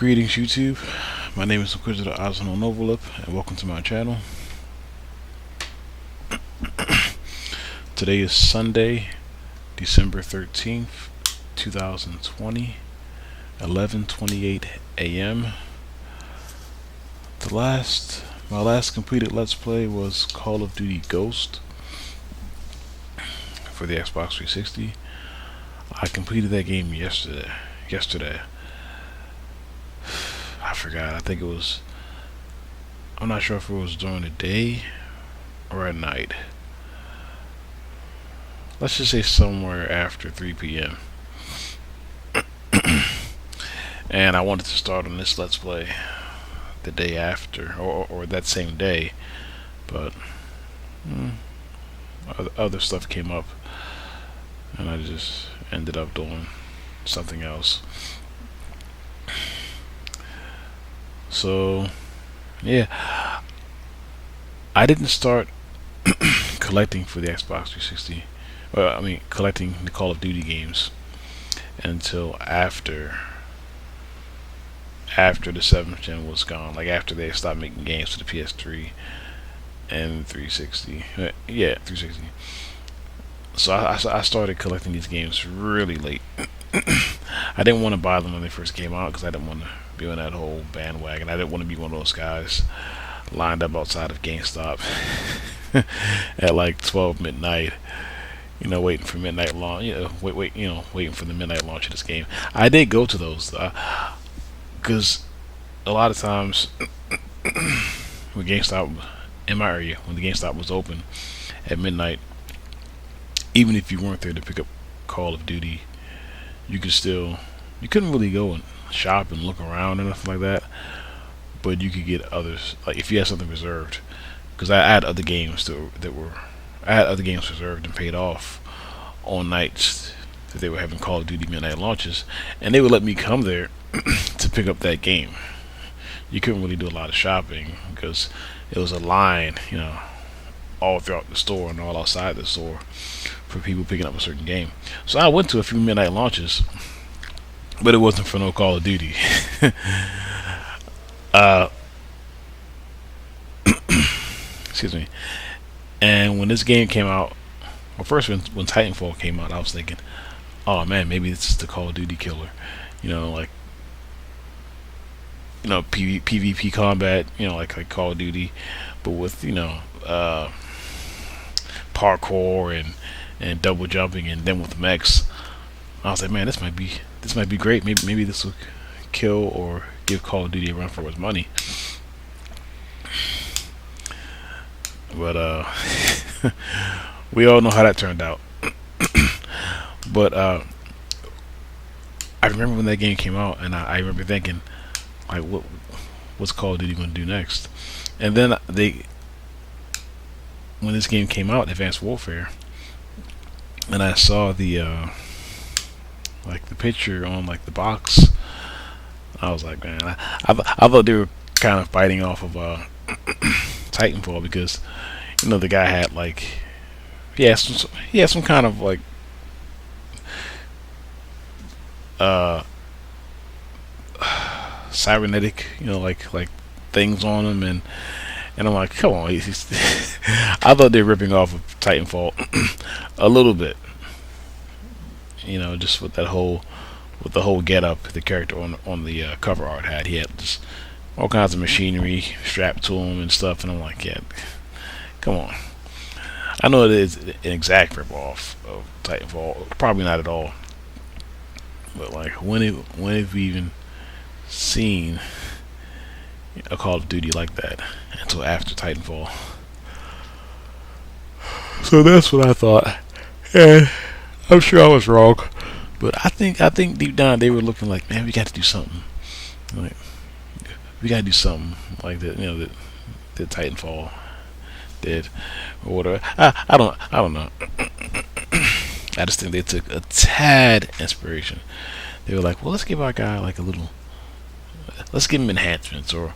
Greetings YouTube, my name is Inquisitor Osmo Novolip and welcome to my channel. Today is Sunday, December 13th, 2020, 11:28 a.m. My last completed Let's Play was Call of Duty Ghost for the Xbox 360. I completed that game yesterday. I forgot. I think it was. I'm not sure if it was during the day or at night. Let's just say somewhere after 3 p.m. And I wanted to start on this Let's Play the day after, or that same day, but other stuff came up, and I just ended up doing something else. So, yeah, I didn't start collecting for the Xbox 360. Well, I mean, collecting the Call of Duty games until after the 7th gen was gone. Like after they stopped making games for the PS3 and 360. Yeah, 360. So I started collecting these games really late. I didn't want to buy them when they first came out because I didn't want to be on that whole bandwagon. I didn't want to be one of those guys lined up outside of GameStop at like 12 midnight, waiting for midnight launch. Waiting for the midnight launch of this game. I did go to those because a lot of times when GameStop in my area, when the GameStop was open at midnight, even if you weren't there to pick up Call of Duty, you couldn't really go and shop and look around and nothing like that, but you could get others, like if you had something reserved, because I had other games reserved and paid off on nights that they were having Call of Duty midnight launches, and they would let me come there to pick up that game. You couldn't really do a lot of shopping because it was a line, all throughout the store and all outside the store for people picking up a certain game. So I went to a few midnight launches, but it wasn't for no Call of Duty. Excuse me. And when this game came out, well, first when Titanfall came out, I was thinking, oh man, maybe this is the Call of Duty killer. PvP combat, like Call of Duty, but with parkour and double jumping, and then with mechs. I was like, man, this might be great. Maybe this will kill or give Call of Duty a run for its money. But we all know how that turned out. But I remember when that game came out, and I remember thinking, like, what's Call of Duty going to do next? And then when this game came out, Advanced Warfare, and I saw the picture on the box, I was like, man, I thought they were kind of fighting off of Titanfall, because the guy had he had some kind of cybernetic things on him, and I'm like, come on, I thought they were ripping off of Titanfall a little bit, just with the whole get up the character on the cover art had. He had just all kinds of machinery strapped to him and stuff, and I'm like, yeah, come on. I know it is an exact rip off of Titanfall, probably not at all, but when have we even seen a Call of Duty like that until after Titanfall? So that's what I thought, and I'm sure I was wrong, but I think deep down they were looking like, man, we got to do something. We got to do something like that, that Titanfall did, or whatever. I don't know. I just think they took a tad inspiration. They were like, well, let's give our guy let's give him enhancements or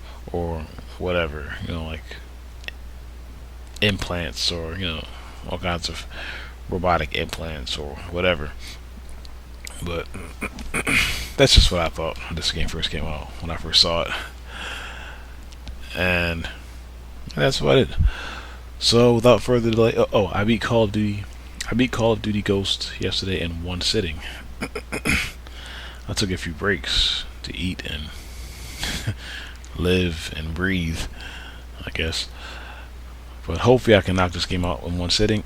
whatever, implants, or all kinds of robotic implants or whatever. But That's just what I thought when this game first came out, when I first saw it. And that's what it. So without further delay, I beat Call of Duty. I beat Call of Duty Ghost yesterday in one sitting. I took a few breaks to eat and live and breathe, I guess. But hopefully I can knock this game out in one sitting.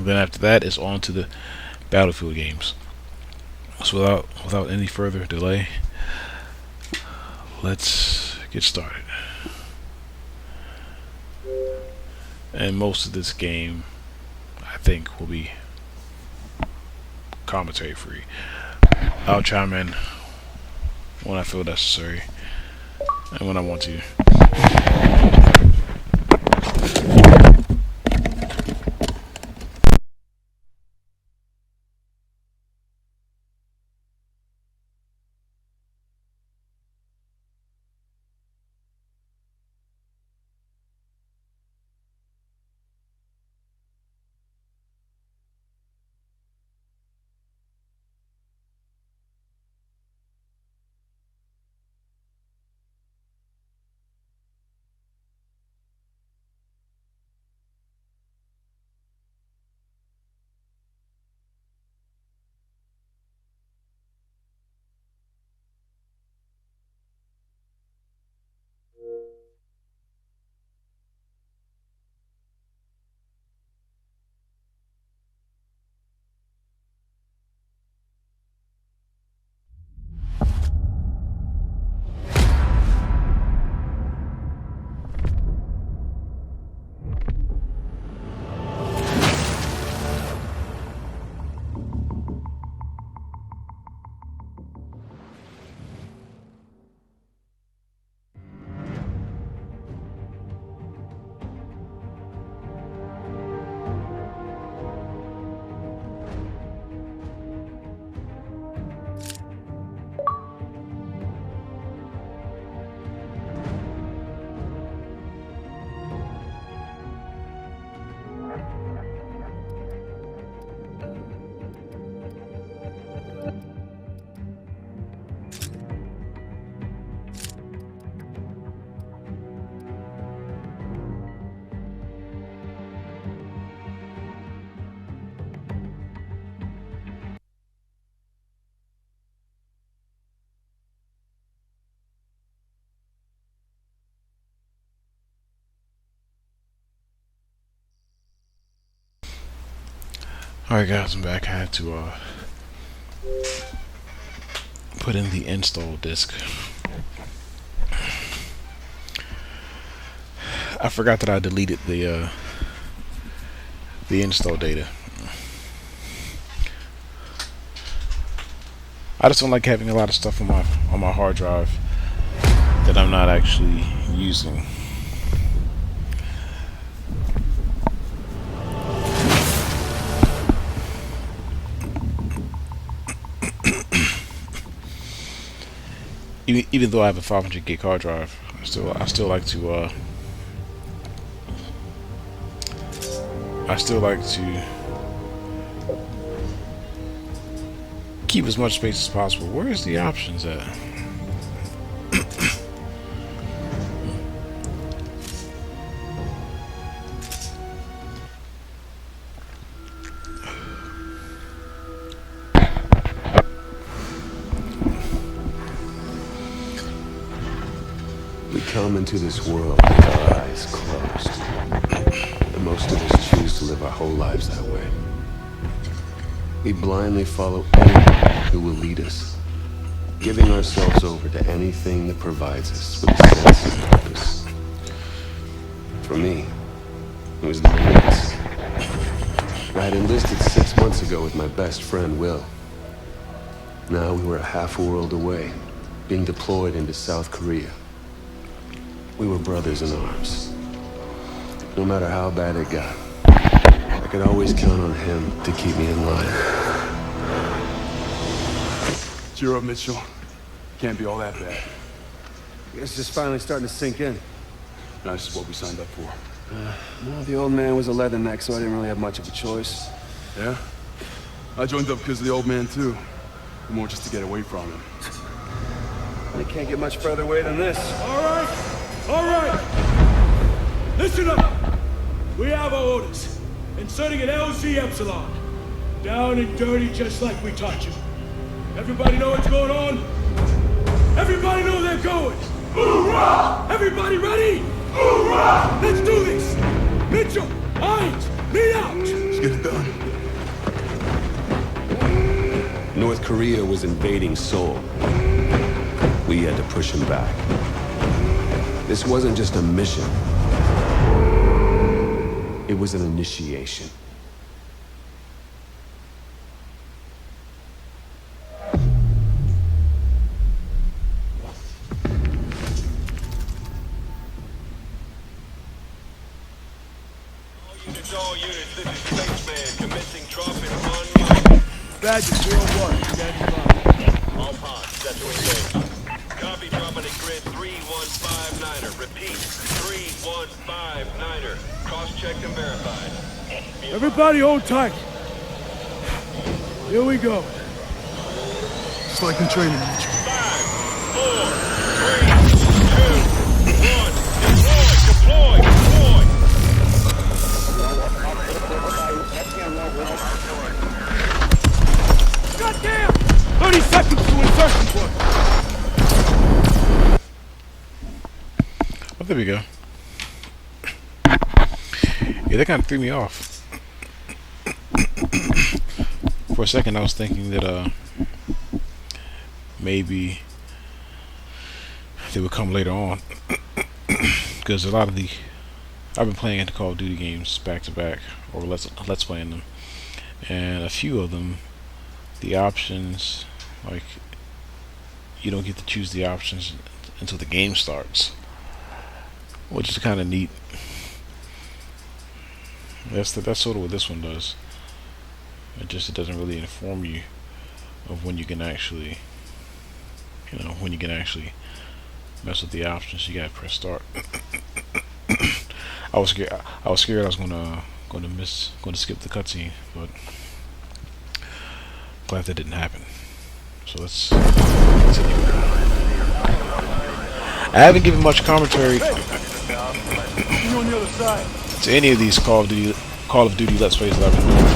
Then after that, it's on to the Battlefield games. So without any further delay, let's get started. And most of this game, I think, will be commentary free. I'll chime in when I feel necessary and when I want to. Alright guys, I'm back. I had to put in the install disk. I forgot that I deleted the install data. I just don't like having a lot of stuff on my hard drive that I'm not actually using. Even though I have a 500 gig hard drive, I still like to keep as much space as possible. Where's the options at? We come into this world with our eyes closed. And most of us choose to live our whole lives that way. We blindly follow anyone who will lead us, giving ourselves over to anything that provides us with a sense of purpose. For me, it was the Marines. I had enlisted 6 months ago with my best friend, Will. Now we were half a world away, being deployed into South Korea. We were brothers in arms. No matter how bad it got, I could always count on him to keep me in line. Cheer up, Mitchell. Can't be all that bad. It's just finally starting to sink in. That's what we signed up for. Well, the old man was a leatherneck, so I didn't really have much of a choice. Yeah? I joined up because of the old man, too. more just to get away from him. They can't get much further away than this. All right. Listen up. We have our orders. Inserting an LZ Epsilon. Down and dirty just like we taught you. Everybody know what's going on? Everybody know they're going. Hoorah! Everybody ready? Hoorah! Let's do this. Mitchell, Hines, meet out. Let's get it done. North Korea was invading Seoul. We had to push him back. This wasn't just a mission. It was an initiation. All units, this is Spaceman, commencing drop in 1 minute. Badger 01, standing by. All pods, set to engage. Copy, dropping at grid 3159er. Repeat, 3159er. Cross-checked and verified. Everybody hold tight. Here we go. Just like in training, Mitchell. 5, 4, 3, 2, 1. Deploy, deploy, deploy. Goddamn! 30 seconds to insertion point. Oh, there we go. Yeah, that kind of threw me off. For a second, I was thinking that maybe they would come later on, because a lot of the I've been playing the Call of Duty games back to back, or let's playing them, and a few of them, the options, like, you don't get to choose the options until the game starts, which is kind of neat. That's sort of what this one does. It doesn't really inform you of when you can actually, when you can actually mess with the options. You gotta press start. I was scared I was gonna skip the cutscene, but glad that didn't happen. So let's continue. I haven't given much commentary You on the other side. to any of these Call of Duty Let's Plays that I've been doing.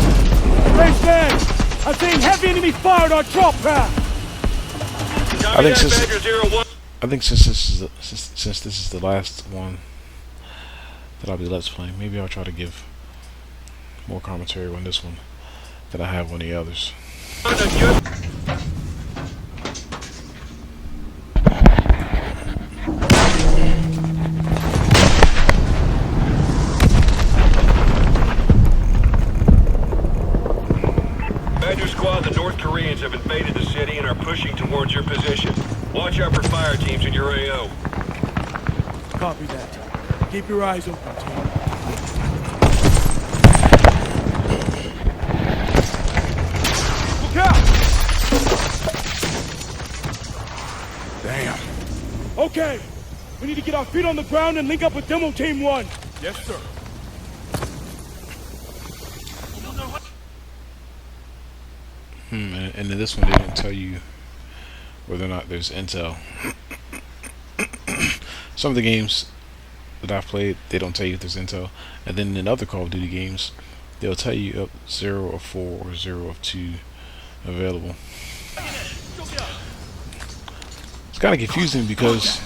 Spaceman! I'm seeing heavy enemy fire on our drop path! I think since Badger 01. I think since this is the last one that I'll be Let's Playing, maybe I'll try to give more commentary on this one than I have on the others. Badger Squad, the North Koreans have invaded the city and are pushing towards your position. Watch out for fire teams in your AO. Copy that. Keep your eyes open, team. Look out! Damn. Okay, we need to get our feet on the ground and link up with Demo Team 1. Yes, sir. And in this one, they don't tell you whether or not there's intel. Some of the games that I've played, they don't tell you if there's intel, and then in other Call of Duty games, they'll tell you up 0 of 4 or 0 of 2 available. It's kind of confusing because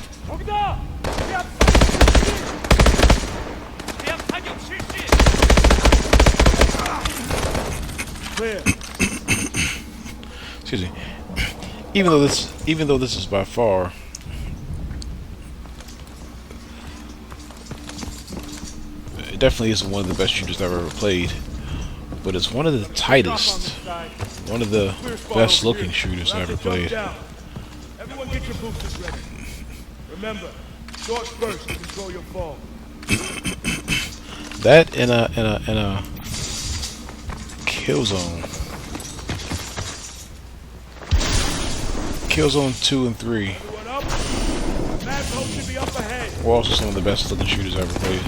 Clear. excuse me, even though this is by far it definitely isn't one of the best shooters I've ever played, but it's one of the tightest, one of the best looking shooters I ever played. Everyone get your boosters ready. Remember, short burst to control your fall. That in a Killzone. Killzone 2 and 3 Everyone up. Mad hope should be up ahead. were also some of the best looking shooters I ever played.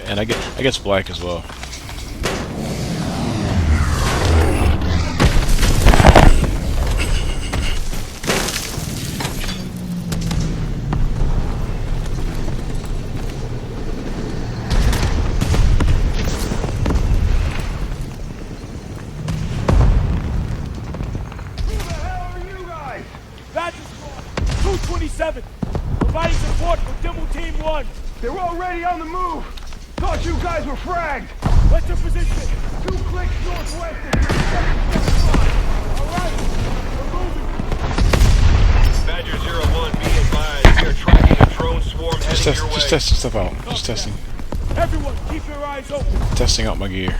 And I guess Black as well. 7. Providing support for Dibble Team 1. They're already on the move. Thought you guys were fragged. What's your position? 2 clicks northwest of here. Alright, we're moving. Badger 01, be advised. We are tracking a drone swarm heading your way. Just testing stuff out. Just testing. Everyone, keep your eyes open. Testing out my gear.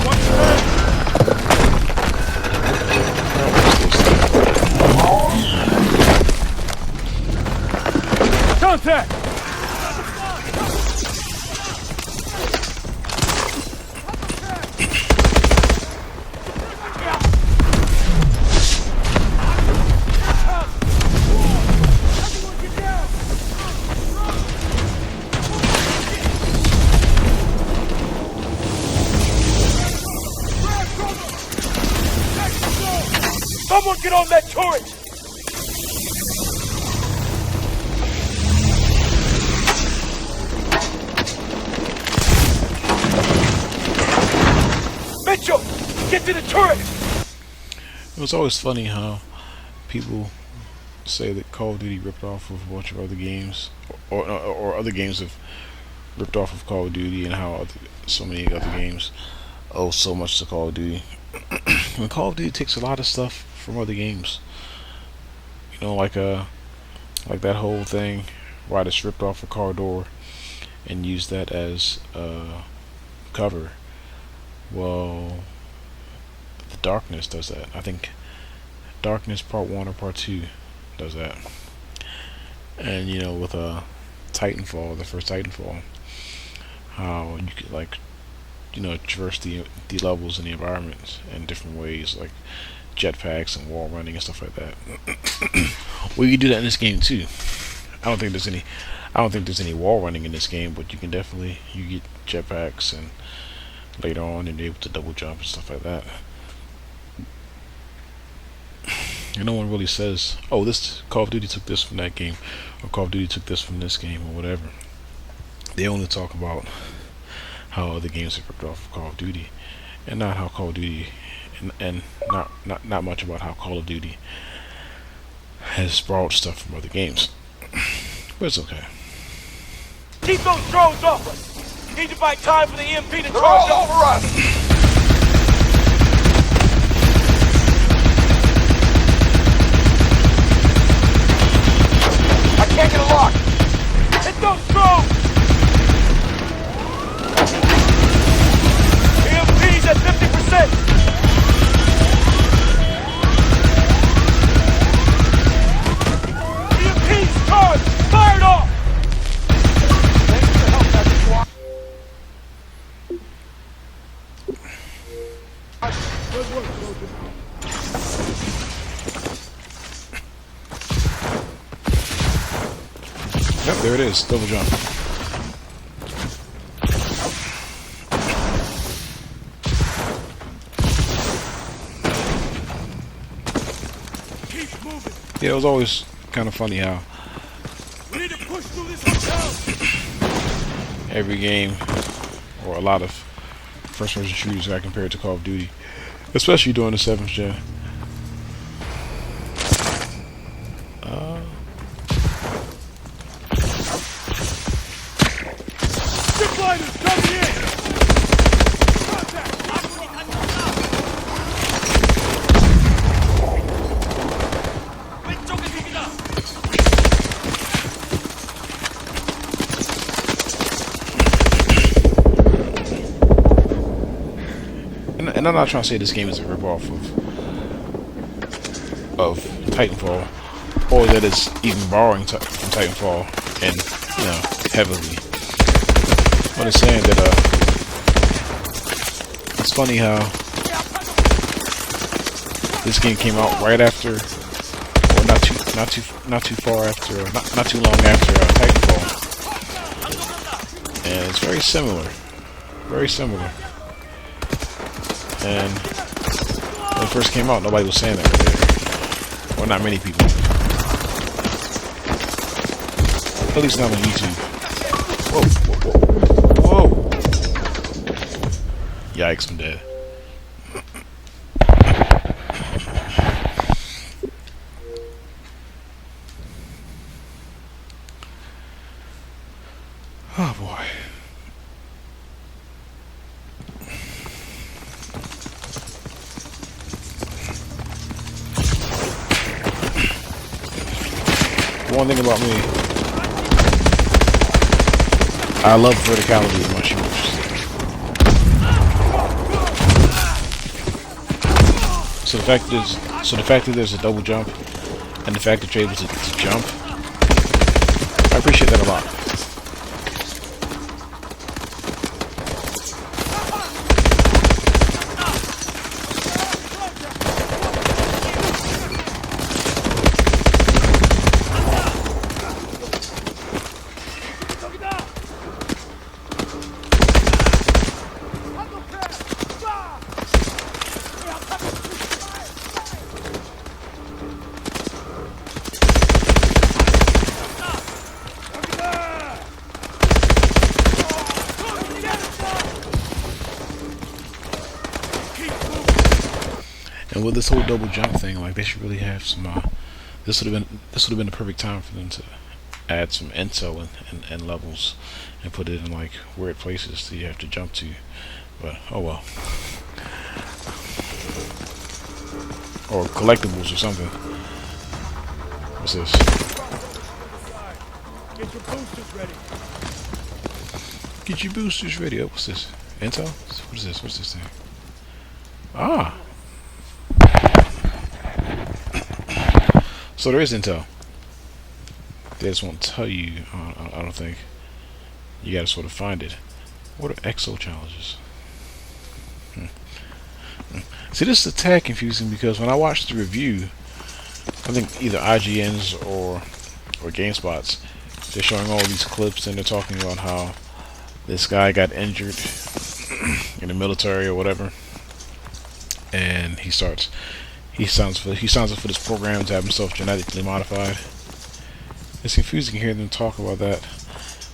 Watch your head. Contact! Someone get on that turret! Mitchell! Get to the turret! It was always funny how people say that Call of Duty ripped off of a bunch of other games, or other games have ripped off of Call of Duty, and how so many other games owe so much to Call of Duty. When Call of Duty takes a lot of stuff from other games, you know, like that whole thing where I just ripped off a car door and used that as cover. Well, the Darkness does that. I think Darkness Part 1 or Part 2 does that. And you know, with Titanfall, the first Titanfall, how you could, like, you know, traverse the levels and the environments in different ways, like jetpacks and wall running and stuff like that. Well, you can do that in this game too. I don't think there's any wall running in this game, but you can definitely, you get jetpacks, and later on you're able to double jump and stuff like that. And no one really says, oh, this Call of Duty took this from that game, or Call of Duty took this from this game, or whatever. They only talk about how other games have ripped off of Call of Duty, and not how Call of Duty, and not much about how Call of Duty has borrowed stuff from other games. But it's okay. Keep those drones off us! Need to buy time for the EMP to charge over us! I can't get a lock! Hit those drones! EMP's at 50%! EMP's charged! Fired off! Yep, there it is. Double jump. Keep moving! Yeah, it was always kind of funny how We need to push through this hotel! every game, or a lot of first-person shooters, got compared to Call of Duty, especially during the 7th gen. Zipliners coming in! Contact! 왼쪽에敵だ! And I'm not trying to say this game is a ripoff of Titanfall, or that it's even borrowing from Titanfall, and you know, heavily. But it's saying that it's funny how this game came out right after, or not too far after, not too long after Titanfall, and it's very similar, very similar. And when it first came out, nobody was saying that right there. Well, not many people. At least not on YouTube. Whoa, whoa, whoa, whoa. Yikes, I'm dead. one thing about me. I love verticality in my shooters. So the fact that there's a double jump, and the fact that you're able to jump, I appreciate that a lot. And with this whole double jump thing, like they should really have some. This would have been the perfect time for them to add some intel and levels, and put it in like weird places that you have to jump to. But oh well. Or collectibles or something. What's this? Get your boosters ready. Get your boosters ready. Oh, what's this? Intel? What is this? What's this thing? Ah. So there is intel. They just won't tell you. I don't think. You gotta sort of find it. What are exo challenges? See, this is a tad confusing because when I watched the review, I think either IGN's or GameSpot's, they're showing all these clips and they're talking about how this guy got injured in the military or whatever, and he signs up for this program to have himself genetically modified. It's confusing hearing them talk about that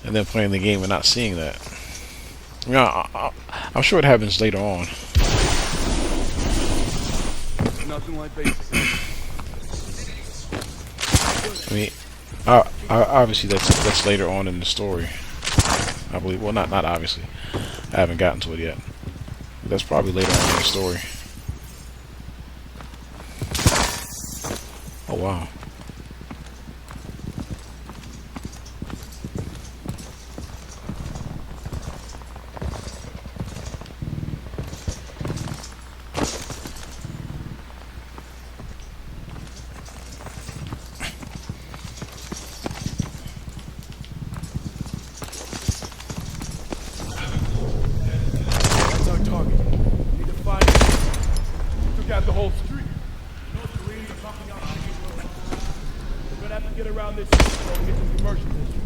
and then playing the game and not seeing that. I mean, I'm sure it happens later on. Nothing like basic. I mean, obviously that's later on in the story. I believe. Well, not obviously. I haven't gotten to it yet. But that's probably later on in the story. Oh wow. That's our target. We need to find it. Took out the whole street. North Koreans are pumping out high roads. We're gonna have to get around this and get to the commercial district.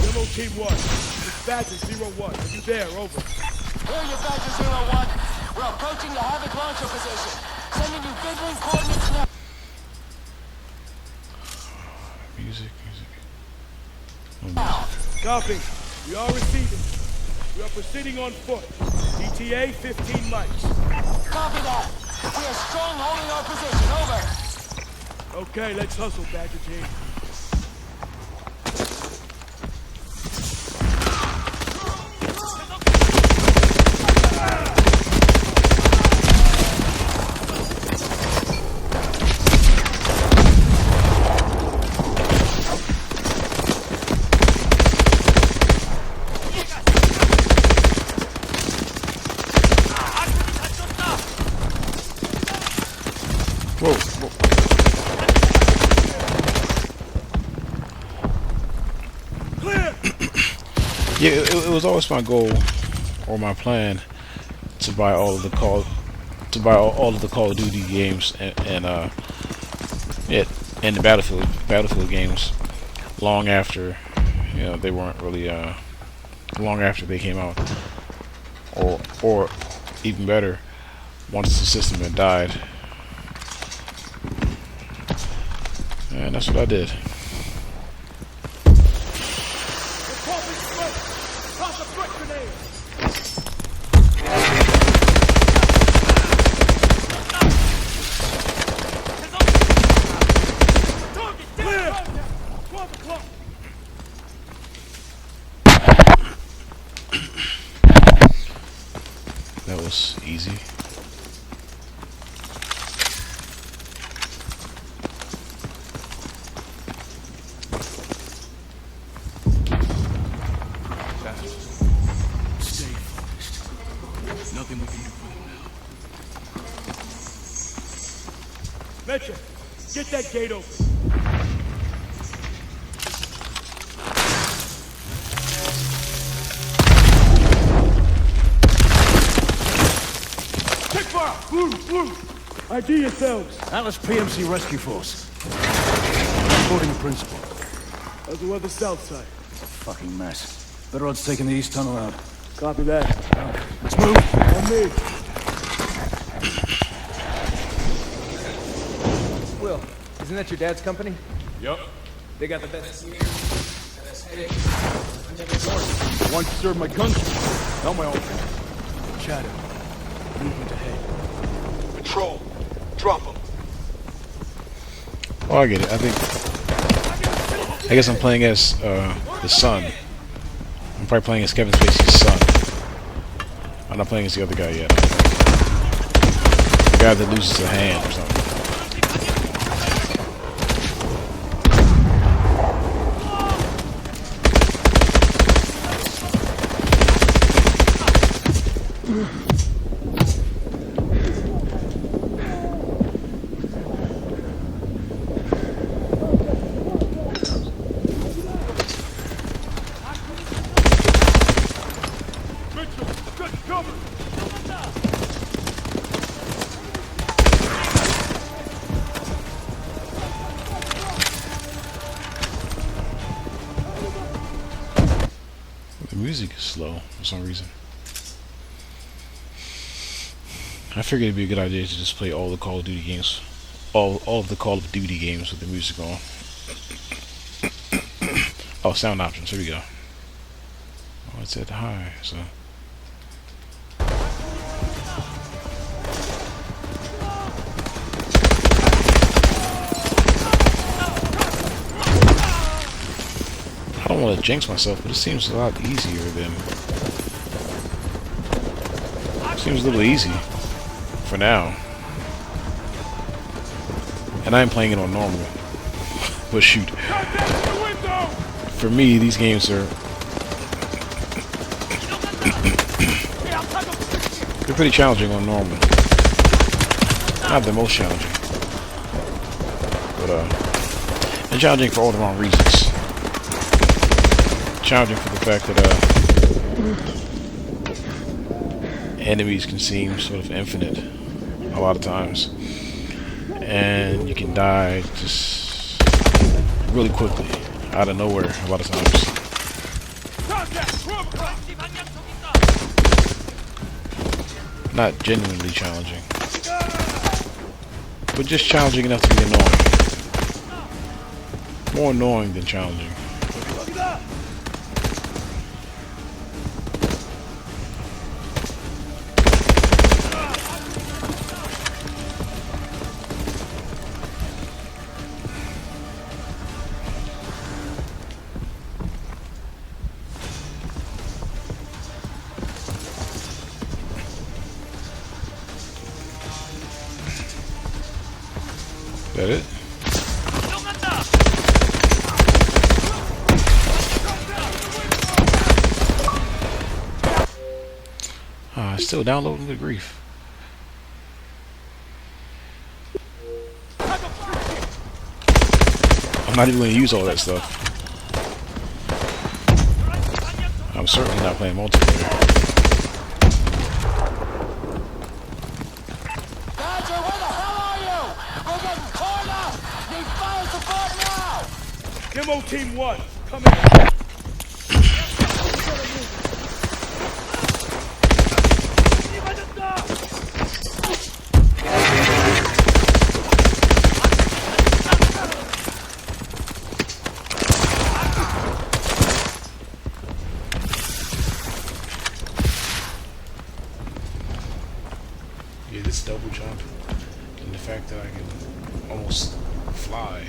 Demo Team 1. It's Badger 01. Are you there? Over. Hear you, Badger 01. We're approaching the Havoc launcher position. Sending you Goodwin coordinates now. Music. Copy. We are receiving. We are proceeding on foot. ETA 15 mics. Copy that. We are strong holding our position. Over. Okay, let's hustle, Badger Team. Whoa. Clear! Yeah, it was always my goal or my plan to buy all of the Call of Duty games and the Battlefield games long after they weren't really long after they came out, or even better, once the system had died. And that's what I did. We're popping smoke! Toss a foot grenade! Clear! 12 o'clock! easy. Stay focused. Nothing we can do for them now. Metro, get that gate open. Take fire! ID yourselves. Atlas PMC Rescue Force. Reporting principal. How's the weather south side? Fucking mess. Better odds taking the east tunnel out. Copy that. Let's move. On me. Will, isn't that your dad's company? Yup. They got the best. Want to serve my country. Not my own. Shadow. Movement ahead. Patrol, drop them. Oh, I get it. I guess I'm playing as the son. I'm probably playing as Kevin Spacey's son. I'm not playing as the other guy yet. The guy that loses a hand or something. The music is slow for some reason. I figured it'd be a good idea to just play all the Call of Duty games, all of the Call of Duty games with the music on. Oh, sound options. Here we go. Oh, it's at high, so. I don't want to jinx myself, but it seems a lot easier than. Seems a little easy for now. And I'm playing it on normal. But shoot. For me, these games are. They're pretty challenging on normal. Not the most challenging. But, and challenging for all the wrong reasons. Challenging for the fact that enemies can seem sort of infinite a lot of times, and you can die just really quickly out of nowhere a lot of times. Not genuinely challenging, but just challenging enough to be annoying. More annoying than challenging. That it? It's still downloading. Good grief. I'm not even going to use all that stuff. I'm certainly not playing multiplayer. Badger, where the hell are you? We're getting cornered! Need fire support now! Demo Team 1, coming in. Yeah, this double jump and the fact that I can almost fly,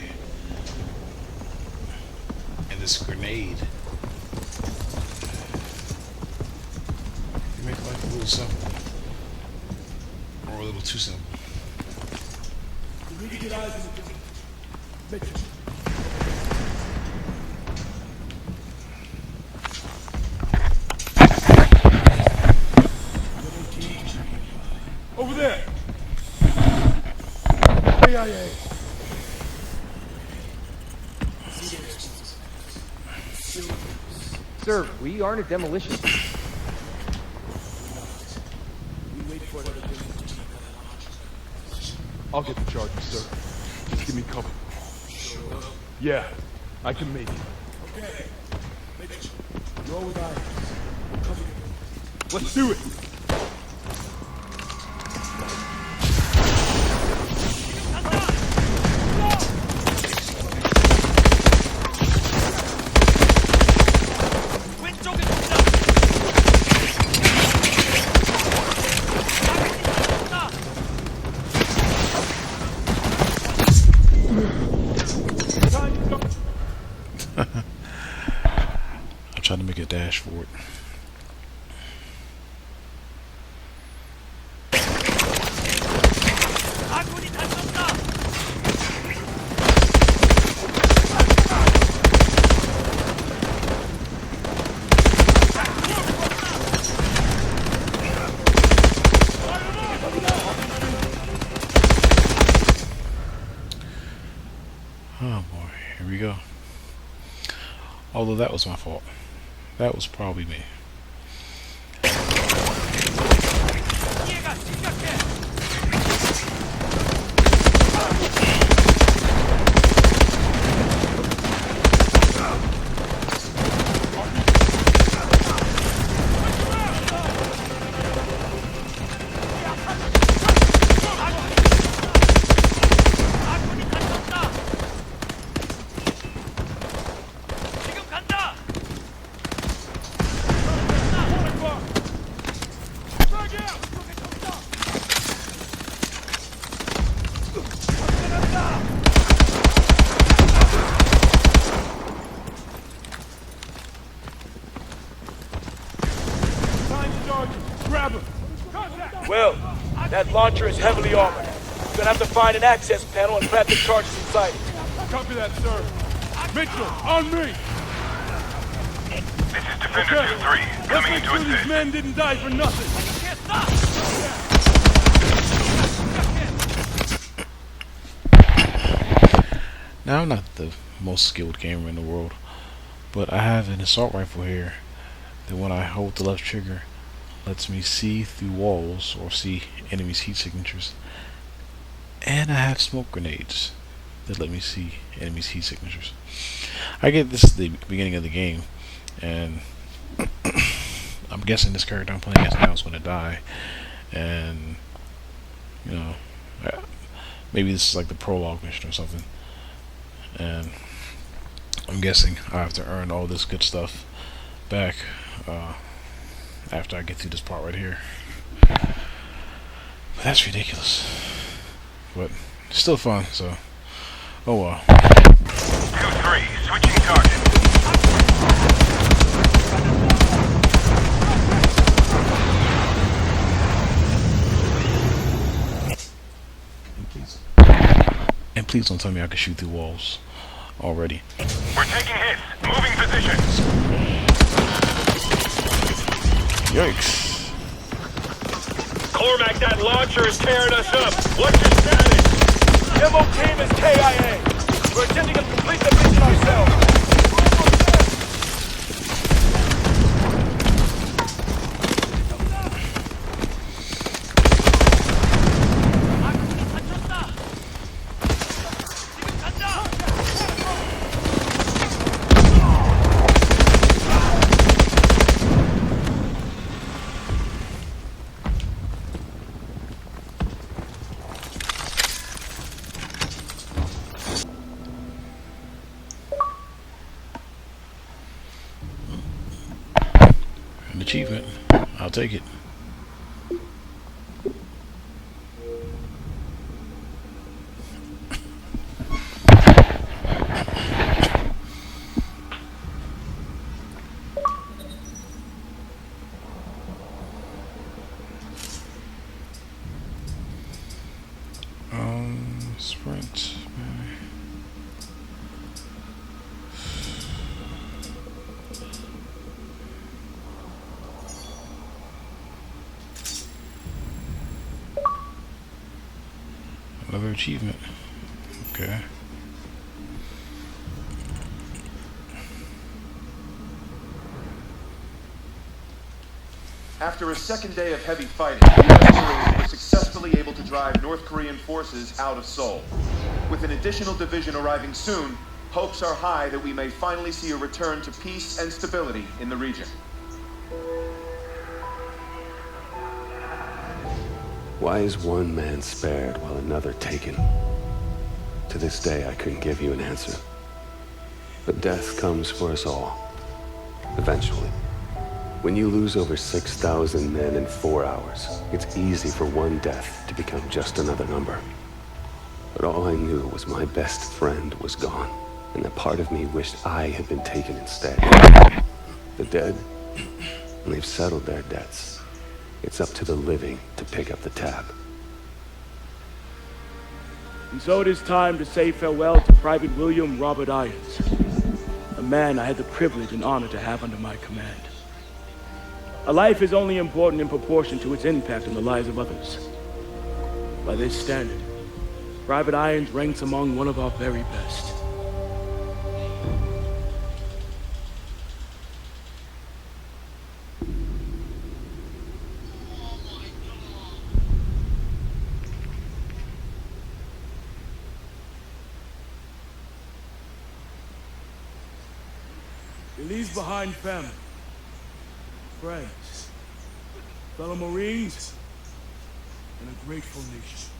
and this grenade, you make life a little simple. a little too simple. We need to get eyes on the building. Mitchell. Over there! KIA! Sir, we aren't a demolition. We wait for another building. I'll get the charges, sir. Just give me cover. Yeah, I can make it. Okay. Mitchell, you're with eyes. We'll cover you. Let's do it! I'm trying to make a dash for it. Oh boy, here we go. Although that was my fault. That was probably me. Grab him! Will, that launcher is heavily armored. You're gonna have to find an access panel and plant the charges inside it. Copy that, sir. Mitchell, on me! This is Defender 2-3, Let's coming make into sure these assist. men didn't die for nothing. Now, I'm not the most skilled gamer in the world, but I have an assault rifle here that when I hold the left trigger lets me see through walls or see enemies' heat signatures, and I have smoke grenades that let me see enemies' heat signatures. I get this at the beginning of the game, and I'm guessing this character I'm playing as now is going to die, and you know, maybe this is like the prologue mission or something, and I'm guessing I have to earn all this good stuff back after I get through this part right here. But that's ridiculous, but still fun, so oh well. 2-3, switching target. And please don't tell me I can shoot through walls already. We're taking hits. Moving position. Yikes. Cormac, that launcher is tearing us up. What's your status? Demo team is KIA. We're attempting to complete the mission ourselves. An achievement. I'll take it. Sprint. Another achievement. Okay. After a second day of heavy fighting, US Marines were successfully able to drive North Korean forces out of Seoul. With an additional division arriving soon, hopes are high that we may finally see a return to peace and stability in the region. Why is one man spared while another taken? To this day, I couldn't give you an answer. But death comes for us all. Eventually. When you lose over 6,000 men in 4 hours, it's easy for one death to become just another number. But all I knew was my best friend was gone, and that part of me wished I had been taken instead. The dead, they've settled their debts. It's up to the living to pick up the tab. And so it is time to say farewell to Private William Robert Irons, a man I had the privilege and honor to have under my command. A life is only important in proportion to its impact on the lives of others. By this standard, Private Irons ranks among one of our very best. He leaves behind family, friends, fellow Marines, and a grateful nation.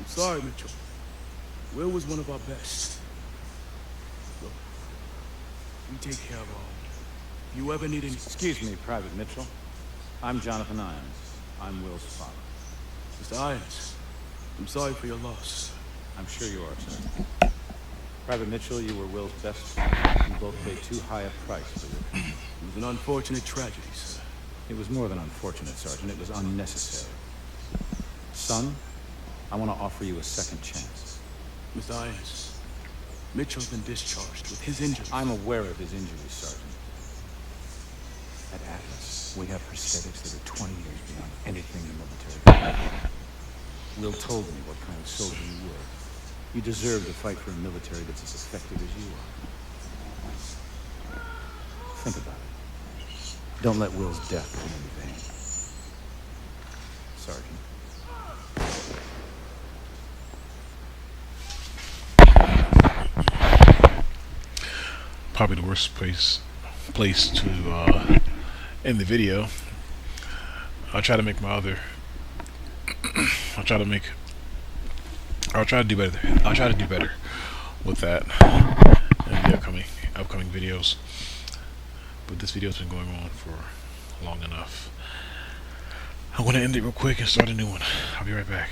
Sorry, Mitchell. Will was one of our best. Look, we take care of all. If you ever need any... Excuse me, Private Mitchell. I'm Jonathan Irons. I'm Will's father. Mr. Irons, I'm sorry for your loss. I'm sure you are, sir. Private Mitchell, you were Will's best friend. You both paid too high a price for your pain. It was an unfortunate tragedy, sir. It was more than unfortunate, Sergeant. It was unnecessary. Son, I want to offer you a second chance. Mr. Irons, Mitchell's been discharged with his injuries. I'm aware of his injuries, Sergeant. At Atlas, we have prosthetics that are 20 years beyond anything the military can do. Will told me what kind of soldier you were. You deserve to fight for a military that's as effective as you are. Think about it. Don't let Will's death come in vain. Sergeant. Probably the worst place to end the video. I'll try to make my other. I'll try to do better. I'll try to do better with that in the upcoming videos. But this video's been going on for long enough. I'm gonna end it real quick and start a new one. I'll be right back.